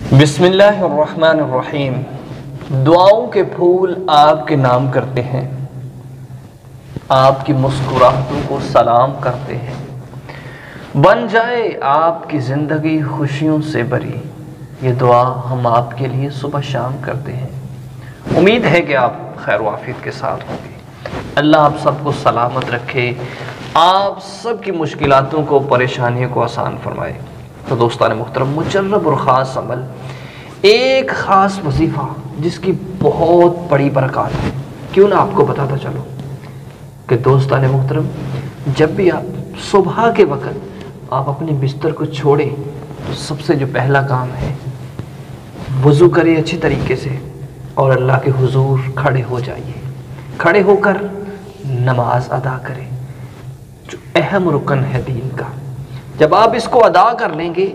बिस्मिल्लाहिर्रहमानिर्रहीम। दुआओं के फूल आपके नाम करते हैं, आपकी मुस्कुराहटों को सलाम करते हैं। बन जाए आपकी ज़िंदगी खुशियों से भरी, ये दुआ हम आपके लिए सुबह शाम करते हैं। उम्मीद है कि आप खैर वाफियत के साथ होंगे। अल्लाह आप सबको सलामत रखे, आप सबकी मुश्किलातों को, परेशानियों को आसान फरमाए। तो दोस्तान मुहतरम, मुजर्रब और ख़ास अमल, एक ख़ास वजीफ़ा जिसकी बहुत बड़ी बरकत है, क्यों ना आपको बताता चलो कि दोस्तान मुहतरम, जब भी आप सुबह के वक़्त आप अपने बिस्तर को छोड़ें तो सबसे जो पहला काम है, वज़ू करें अच्छी तरीके से और अल्लाह के हुजूर खड़े हो जाइए। खड़े होकर नमाज अदा करें, जो अहम रुकन है दीन का। जब आप इसको अदा कर लेंगे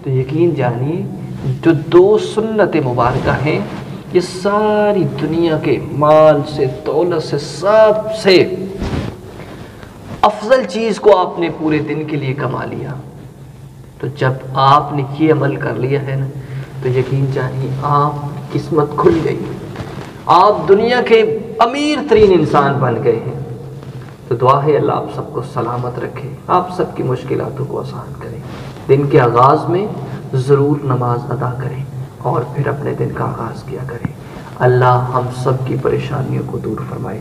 तो यकीन जानिए, जो दो सुन्नत मुबारक हैं, ये सारी दुनिया के माल से, दौलत से, सबसे अफजल चीज़ को आपने पूरे दिन के लिए कमा लिया। तो जब आपने ये अमल कर लिया है ना, तो यकीन जानिए आप किस्मत खुल गई, आप दुनिया के अमीर तरीन इंसान बन गए हैं। तो दुआ है अल्लाह आप सबको सलामत रखे, आप सबकी मुश्किलातों को आसान करें। दिन के आगाज़ में ज़रूर नमाज अदा करें और फिर अपने दिन का आगाज़ किया करें। अल्लाह हम सब की परेशानियों को दूर फरमाए,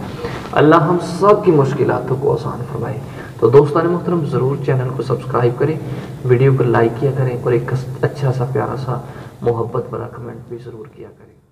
अल्लाह हम सब की मुश्किलातों को आसान फरमाए। तो दोस्तान मुहतरम, ज़रूर चैनल को सब्सक्राइब करें, वीडियो को लाइक किया करें और एक अच्छा सा प्यारा सा मोहब्बत भरा कमेंट भी ज़रूर किया करें।